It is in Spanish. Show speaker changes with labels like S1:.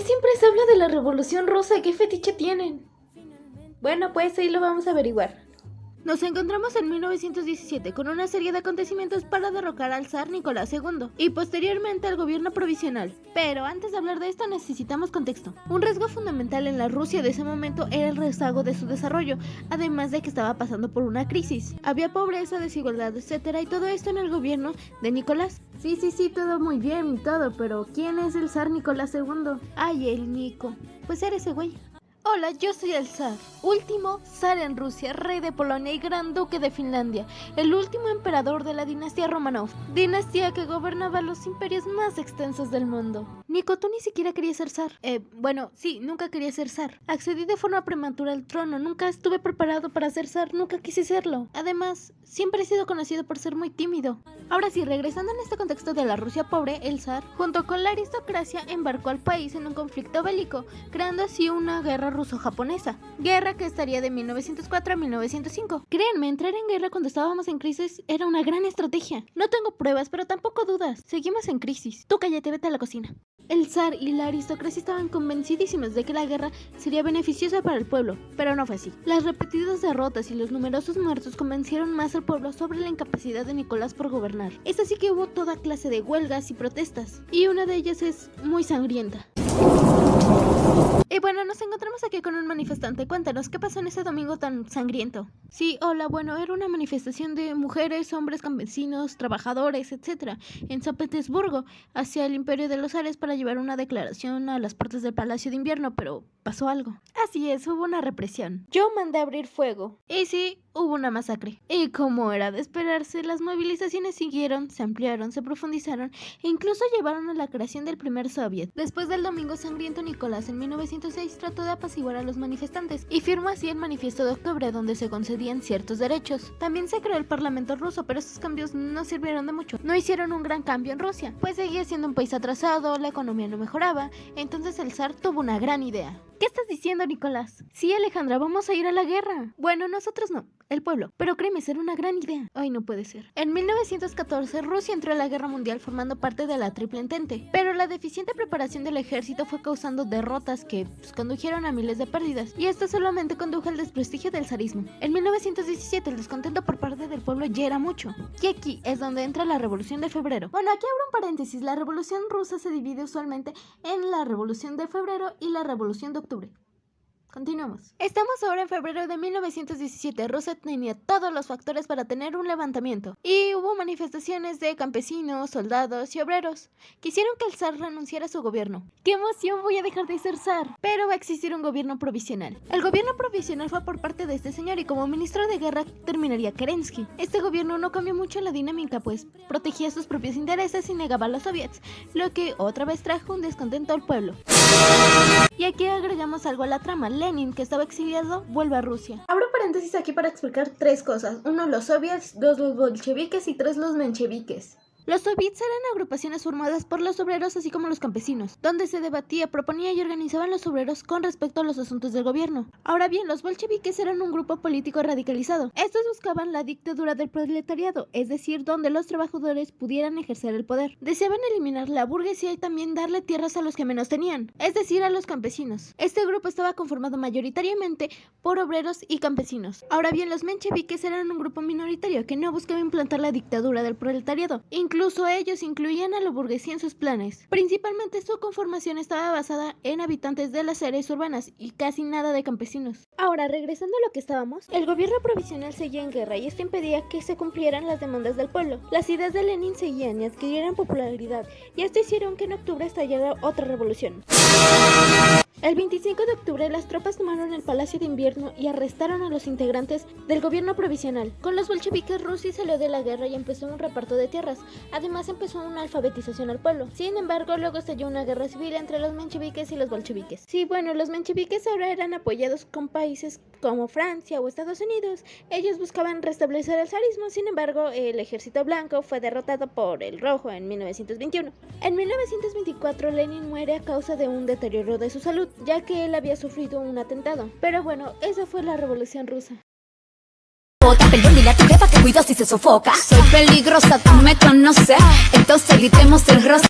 S1: siempre se habla de la Revolución Rusa? ¿Qué fetiche tienen? Bueno, pues ahí lo vamos a averiguar. Nos encontramos en 1917 con una serie de acontecimientos para derrocar al zar Nicolás II y posteriormente al gobierno provisional. Pero antes de hablar de esto necesitamos contexto. Un rasgo fundamental en la Rusia de ese momento era el rezago de su desarrollo, además de que estaba pasando por una crisis. Había pobreza, desigualdad, etcétera, y todo esto en el gobierno de Nicolás. Sí, todo muy bien y todo, pero ¿quién es el zar Nicolás II? Ay, el Nico. Pues era ese güey. Hola, yo soy el zar, último zar en Rusia, rey de Polonia y gran duque de Finlandia, el último emperador de la dinastía Romanov, dinastía que gobernaba los imperios más extensos del mundo. Nico, tú ni siquiera querías ser zar. Bueno, sí, nunca quería ser zar. Accedí de forma prematura al trono, nunca estuve preparado para ser zar, nunca quise serlo. Además, siempre he sido conocido por ser muy tímido. Ahora sí, regresando en este contexto de la Rusia pobre, el zar, junto con la aristocracia, embarcó al país en un conflicto bélico, creando así una guerra ruso-japonesa, guerra que estaría de 1904 a 1905. Créanme, entrar en guerra cuando estábamos en crisis era una gran estrategia. No tengo pruebas, pero tampoco dudas. Seguimos en crisis. Tú cállate, vete a la cocina. El zar y la aristocracia estaban convencidísimos de que la guerra sería beneficiosa para el pueblo, pero no fue así. Las repetidas derrotas y los numerosos muertos convencieron más al pueblo sobre la incapacidad de Nicolás por gobernar. Es así que hubo toda clase de huelgas y protestas, y una de ellas es muy sangrienta. Y bueno, nos encontramos aquí con un manifestante. Cuéntanos, ¿qué pasó en ese domingo tan sangriento? Sí, hola, bueno, era una manifestación de mujeres, hombres, campesinos, trabajadores, etc. en San Petersburgo, hacia el Imperio de los Zares para llevar una declaración a las puertas del Palacio de Invierno, pero pasó algo. Así es, hubo una represión. Yo mandé a abrir fuego. Y sí, hubo una masacre. Y como era de esperarse, las movilizaciones siguieron, se ampliaron, se profundizaron e incluso llevaron a la creación del primer soviet. Después del domingo sangriento, Nicolás en 1906 trató de apaciguar a los manifestantes y firmó así el Manifiesto de Octubre, donde se concedían ciertos derechos. También se creó el Parlamento ruso, pero estos cambios no sirvieron de mucho. No hicieron un gran cambio en Rusia, pues seguía siendo un país atrasado, la economía no mejoraba, entonces el zar tuvo una gran idea. ¿Qué estás diciendo, Nicolás? Sí, Alejandra, vamos a ir a la guerra. Bueno, nosotros no, el pueblo. Pero créeme, será una gran idea. Ay, no puede ser. En 1914, Rusia entró a la Guerra Mundial formando parte de la Triple Entente. Pero la deficiente preparación del ejército fue causando derrotas que condujeron a miles de pérdidas. Y esto solamente condujo al desprestigio del zarismo. En 1917, el descontento por parte del pueblo ya era mucho. Y aquí es donde entra la Revolución de Febrero. Bueno, aquí abro un paréntesis. La Revolución Rusa se divide usualmente en la Revolución de Febrero y la Revolución de Octubre. Continuamos. Estamos ahora en febrero de 1917. Rusia tenía todos los factores para tener un levantamiento. Y hubo manifestaciones de campesinos, soldados y obreros. Quisieron que el zar renunciara a su gobierno. ¡Qué emoción! Voy a dejar de ser zar. Pero va a existir un gobierno provisional. El gobierno provisional fue por parte de este señor y como ministro de guerra terminaría Kerensky. Este gobierno no cambió mucho la dinámica, pues protegía sus propios intereses y negaba a los soviets, lo que otra vez trajo un descontento al pueblo. Y aquí agregamos algo a la trama. Lenin, que estaba exiliado, vuelve a Rusia. Abro paréntesis aquí para explicar tres cosas. 1, los soviets, 2, los bolcheviques y 3, los mencheviques. Los soviets eran agrupaciones formadas por los obreros así como los campesinos, donde se debatía, proponía y organizaban los obreros con respecto a los asuntos del gobierno. Ahora bien, los bolcheviques eran un grupo político radicalizado. Estos buscaban la dictadura del proletariado, es decir, donde los trabajadores pudieran ejercer el poder. Deseaban eliminar la burguesía y también darle tierras a los que menos tenían, es decir, a los campesinos. Este grupo estaba conformado mayoritariamente por obreros y campesinos. Ahora bien, los mencheviques eran un grupo minoritario que no buscaba implantar la dictadura del proletariado. Incluso ellos incluían a la burguesía en sus planes. Principalmente su conformación estaba basada en habitantes de las áreas urbanas y casi nada de campesinos. Ahora, regresando a lo que estábamos, el gobierno provisional seguía en guerra y esto impedía que se cumplieran las demandas del pueblo. Las ideas de Lenin seguían y adquirieran popularidad y esto hicieron que en octubre estallara otra revolución. El 25 de octubre las tropas tomaron el Palacio de Invierno y arrestaron a los integrantes del gobierno provisional. Con los bolcheviques, Rusia salió de la guerra y empezó un reparto de tierras. Además empezó una alfabetización al pueblo. Sin embargo, luego estalló una guerra civil entre los mencheviques y los bolcheviques. Sí, bueno, los mencheviques ahora eran apoyados con países como Francia o Estados Unidos. Ellos buscaban restablecer el zarismo, sin embargo, el ejército blanco fue derrotado por el rojo en 1921. En 1924, Lenin muere a causa de un deterioro de su salud, ya que él había sufrido un atentado. Pero bueno, esa fue la Revolución Rusa.
S2: Dile a tu jefa que cuida si se sofoca. Soy peligrosa, tú me conoces. Entonces gritemos el rostro.